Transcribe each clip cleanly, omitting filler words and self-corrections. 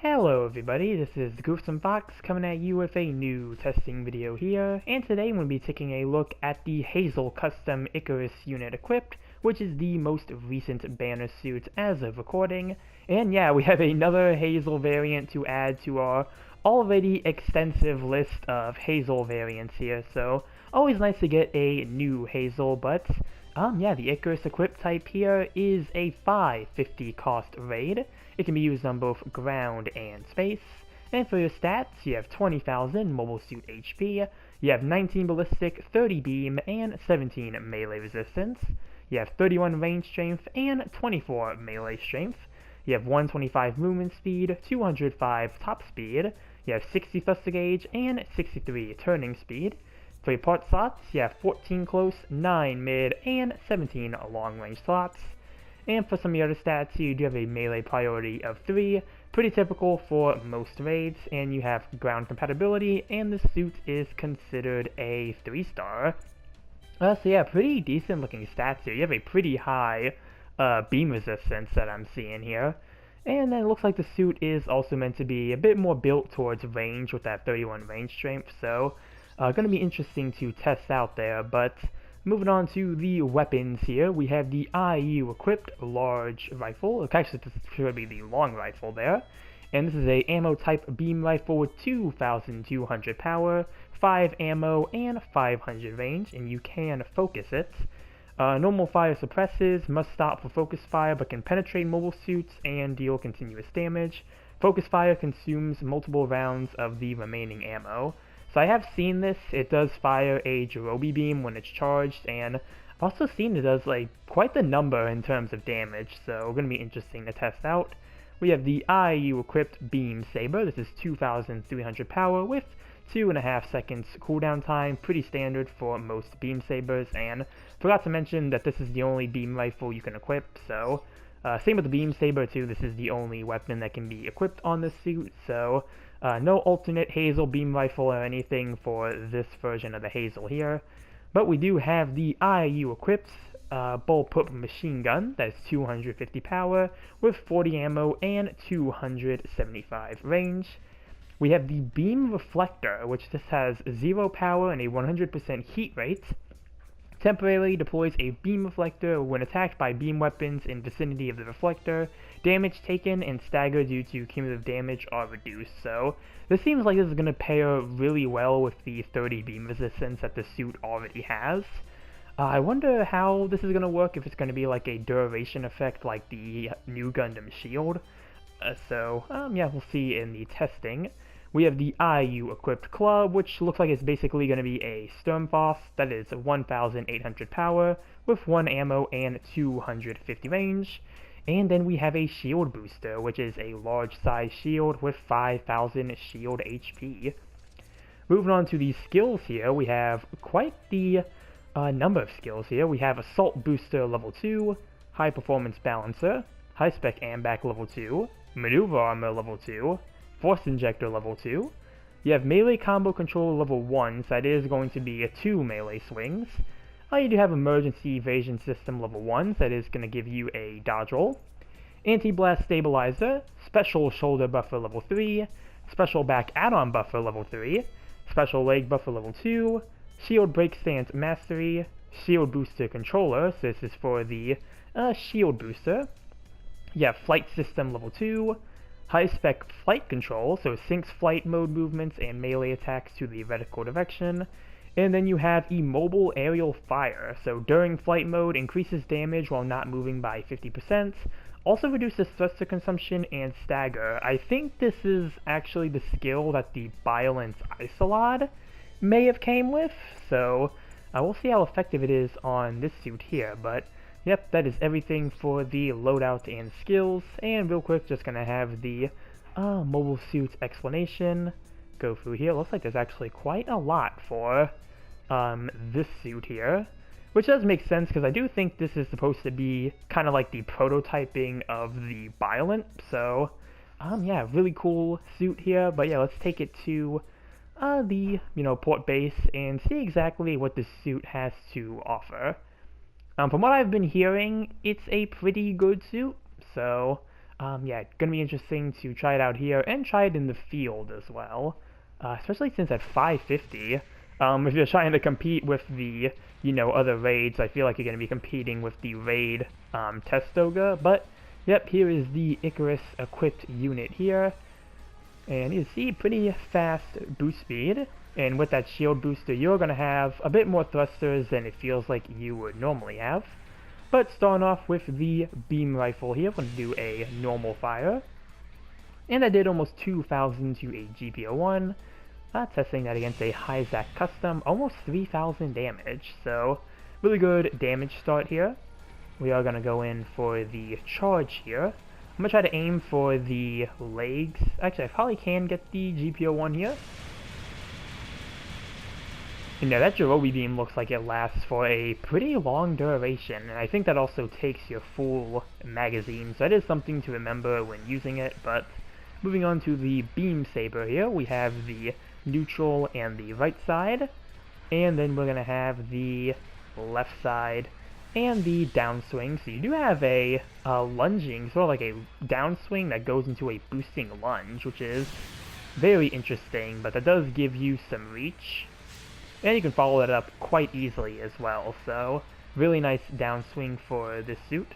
Hello everybody, this is Gundam Fox coming at you with a new testing video here, and today I'm going to be taking a look at the Hazel Custom Icarus unit equipped, which is the most recent banner suit as of recording. And yeah, we have another Hazel variant to add to our already extensive list of Hazel variants here, so always nice to get a new Hazel, but yeah, the Icarus equip type here is a 550 cost raid. It can be used on both ground and space. And for your stats, you have 20,000 mobile suit HP, you have 19 ballistic, 30 beam, and 17 melee resistance. You have 31 range strength and 24 melee strength. You have 125 movement speed, 205 top speed. You have 60 thruster gauge and 63 turning speed. For your part slots, you have 14 close, 9 mid, and 17 long range slots. And for some of the other stats, you do have a melee priority of 3, pretty typical for most raids, and you have ground compatibility, and the suit is considered a 3-star. So yeah, pretty decent looking stats here. You have a pretty high beam resistance that I'm seeing here. And then it looks like the suit is also meant to be a bit more built towards range with that 31 range strength, so going to be interesting to test out there. But moving on to the weapons here, we have the IU equipped large rifle. Actually, this should be the long rifle there. And this is a ammo type beam rifle with 2,200 power, 5 ammo, and 500 range, and you can focus it. Normal fire suppresses, must stop for focus fire, but can penetrate mobile suits and deal continuous damage. Focus fire consumes multiple rounds of the remaining ammo. So I have seen this. It does fire a Jirobi beam when it's charged, and I've also seen it does like quite the number in terms of damage, so going to be interesting to test out. We have the IU equipped beam saber. This is 2,300 power with 2.5 seconds cooldown time, pretty standard for most beam sabers, and forgot to mention that this is the only beam rifle you can equip, so same with the beam saber too. This is the only weapon that can be equipped on this suit, so no alternate Hazel beam rifle or anything for this version of the Hazel here. But we do have the IU equipped bullpup machine gun that is 250 power with 40 ammo and 275 range. We have the beam reflector, which just has 0 power and a 100% heat rate. Temporarily deploys a beam reflector when attacked by beam weapons in vicinity of the reflector. Damage taken and stagger due to cumulative damage are reduced. So this seems like this is going to pair really well with the 30 beam resistance that the suit already has. I wonder how this is going to work, if it's going to be like a duration effect like the new Gundam shield. Yeah, we'll see in the testing. We have the IU equipped club, which looks like it's basically going to be a Sturmfaust that is 1,800 power with 1 ammo and 250 range. And then we have a shield booster, which is a large size shield with 5,000 shield HP. Moving on to the skills here, we have quite the number of skills here. We have Assault Booster level 2, High Performance Balancer, High Spec Ambac level 2, Maneuver Armor level 2, Force Injector level 2. You have Melee Combo Controller level 1, so that is going to be 2 melee swings. You do have Emergency Evasion System level 1, so that is going to give you a dodge roll. Anti-Blast Stabilizer, Special Shoulder Buffer level 3, Special Back Add-on Buffer level 3, Special Leg Buffer level 2, Shield Break Stance Mastery, Shield Booster Controller, so this is for the Shield Booster. You have Flight System level 2, High-Spec Flight Control, so syncs flight mode movements and melee attacks to the vertical direction. And then you have Immobile Aerial Fire, so during flight mode increases damage while not moving by 50%, also reduces thruster consumption and stagger. I think this is actually the skill that the Violence Isolade may have came with, so we'll see how effective it is on this suit here, but yep, that is everything for the loadout and skills. And real quick, just gonna have the mobile suit explanation go through here. Looks like there's actually quite a lot for this suit here, which does make sense because I do think this is supposed to be kind of like the prototyping of the Violent. So yeah, really cool suit here. But yeah, let's take it to the port base and see exactly what this suit has to offer. From what I've been hearing, it's a pretty good suit, so Yeah, gonna be interesting to try it out here and try it in the field as well. Especially since at 550, if you're trying to compete with the, other raids, I feel like you're gonna be competing with the raid, Testoga. But, yep, here is the Icarus equipped unit here. And you see, pretty fast boost speed. And with that shield booster, you're gonna have a bit more thrusters than it feels like you would normally have. But starting off with the beam rifle here, we're going to do a normal fire. And I did almost 2,000 to a GPO1. Testing that against a Hazel Custom, almost 3,000 damage. So, really good damage start here. We are going to go in for the charge here. I'm going to try to aim for the legs. Actually, I probably can get the GPO1 here. That Jirobi beam looks like it lasts for a pretty long duration, and I think that also takes your full magazine, so that is something to remember when using it. But moving on to the beam saber here, we have the neutral and the right side, and then we're going to have the left side and the downswing. So you do have a lunging, sort of like a downswing that goes into a boosting lunge, which is very interesting, but that does give you some reach. And you can follow that up quite easily as well, so really nice downswing for this suit.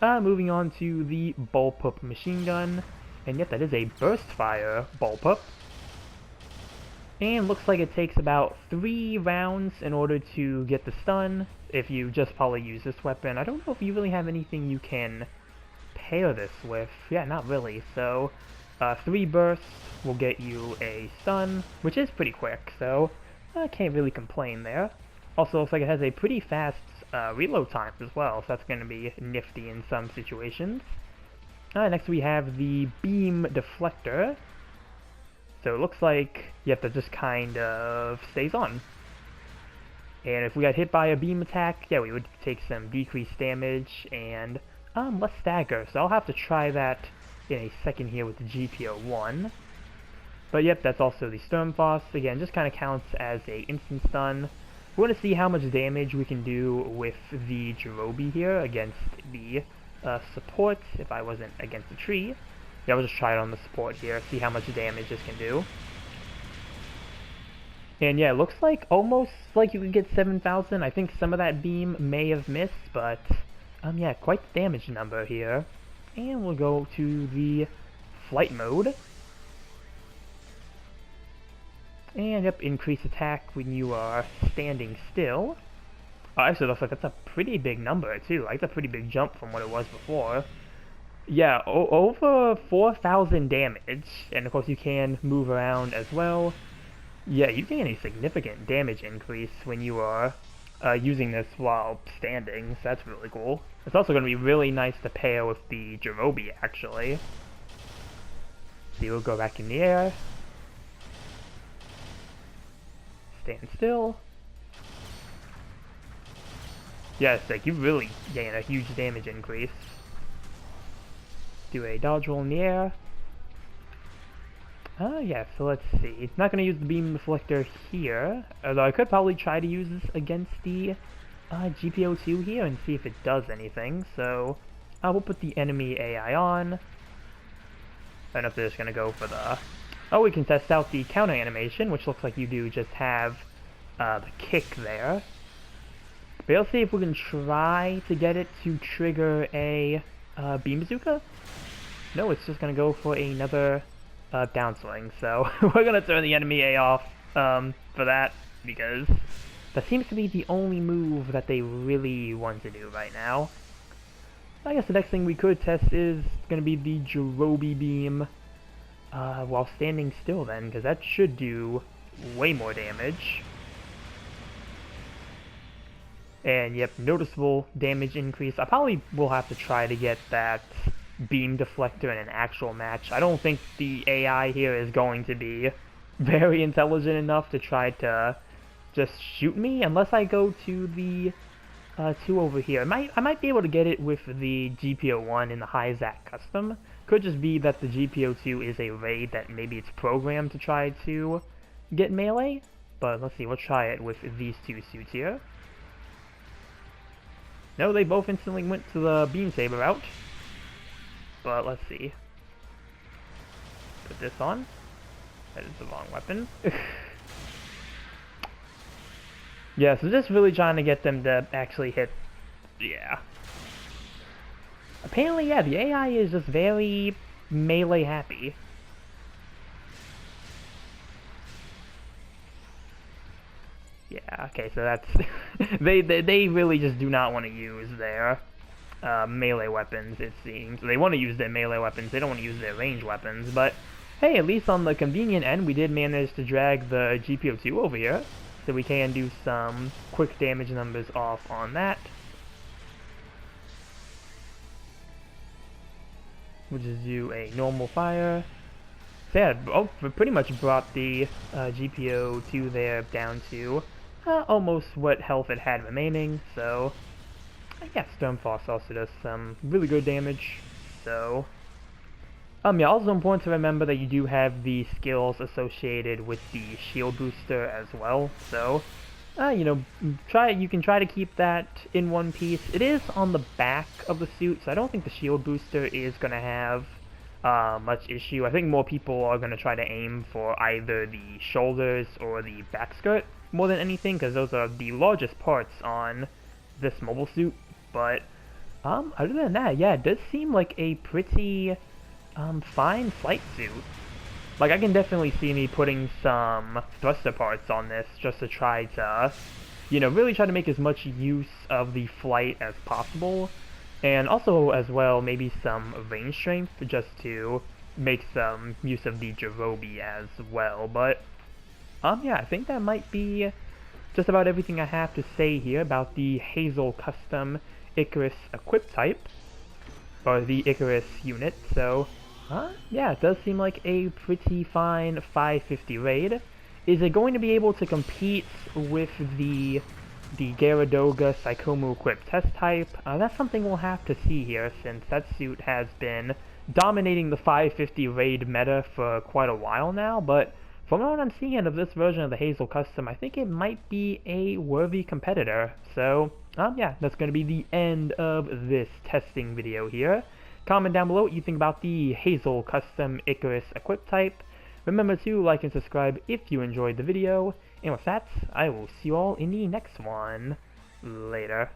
Moving on to the bullpup machine gun, and yet that is a burst fire bullpup. And looks like it takes about 3 rounds in order to get the stun, if you just probably use this weapon. I don't know if you really have anything you can pair this with. Yeah, not really, so 3 bursts will get you a stun, which is pretty quick, so I can't really complain there. Also looks like it has a pretty fast reload time as well, so that's going to be nifty in some situations. Next we have the beam deflector. So it looks like, yep, that just kind of stays on. And if we got hit by a beam attack, yeah, we would take some decreased damage and less stagger. So I'll have to try that in a second here with the GPO1. But yep, that's also the Sturmfaust. Again, just kind of counts as a instant stun. We want to see how much damage we can do with the Jirobi here against the support, if I wasn't against a tree. Yeah, we'll just try it on the support here, see how much damage this can do. And yeah, it looks like almost like you can get 7,000. I think some of that beam may have missed, but yeah, quite the damage number here. And we'll go to the flight mode. And yep, increase attack when you are standing still. Actually, looks like that's a pretty big number too. Like, that's a pretty big jump from what it was before. Yeah, over 4,000 damage, and of course you can move around as well. Yeah, you gain a significant damage increase when you are using this while standing, so that's really cool. It's also going to be really nice to pair with the Jirobi, actually. So we'll go back in the air. Stand still. Yeah, it's like you really gain a huge damage increase. Do a dodge roll in the air. Yeah, so let's see. Not going to use the beam deflector here, although I could probably try to use this against the GPO2 here and see if it does anything. So we'll put the enemy AI on. I don't know if they're just going to go for the... Oh, we can test out the counter animation, which looks like you do just have the kick there. But let's see if we can try to get it to trigger a beam bazooka. No, it's just going to go for another downswing. So we're going to turn the enemy A off for that, because that seems to be the only move that they really want to do right now. I guess the next thing we could test is going to be the Jirobi beam while standing still then, because that should do way more damage. And yep, noticeable damage increase. I probably will have to try to get that beam deflector in an actual match. I don't think the AI here is going to be very intelligent enough to try to just shoot me, unless I go to the 2 over here. I might be able to get it with the GPO1 in the Hazel Custom. Could just be that the GPO2 is a raid that maybe it's programmed to try to get melee. But let's see, we'll try it with these 2 suits here. No, they both instantly went to the beam saber route. but let's see. Put this on. That is the wrong weapon. Yeah, so just really trying to get them to actually hit. Yeah. Apparently, yeah, the AI is just very melee happy. Yeah, okay, so that's... they really just do not want to use their melee weapons, it seems. They want to use their melee weapons, they don't want to use their ranged weapons, but hey, at least on the convenient end, we did manage to drag the GPO2 over here, so we can do some quick damage numbers off on that. We'll just do a normal fire. So yeah, we pretty much brought the GPO2 there down to almost what health it had remaining, so yeah, Stormfrost also does some really good damage, so... yeah, also important to remember that you do have the skills associated with the shield booster as well, so, you know, you can try to keep that in one piece. It is on the back of the suit, so I don't think the shield booster is going to have much issue. I think more people are going to try to aim for either the shoulders or the back skirt more than anything, because those are the largest parts on this mobile suit, but, other than that, yeah, it does seem like a pretty... fine flight suit. Like, I can definitely see me putting some thruster parts on this just to try to, you know, really try to make as much use of the flight as possible. And also, as well, maybe some range strength just to make some use of the Jerobi as well. But, yeah, I think that might be just about everything I have to say here about the Hazel Custom Icarus equip type, or the Icarus unit, so... yeah, it does seem like a pretty fine 550 raid. Is it going to be able to compete with the Gyaradoga Psychomu equipped test type? That's something we'll have to see here, since that suit has been dominating the 550 raid meta for quite a while now, but from what I'm seeing of this version of the Hazel Custom, I think it might be a worthy competitor. So, yeah, that's going to be the end of this testing video here. Comment down below what you think about the Hazel Custom Icarus equip type. Remember to like and subscribe if you enjoyed the video. And with that, I will see you all in the next one. Later.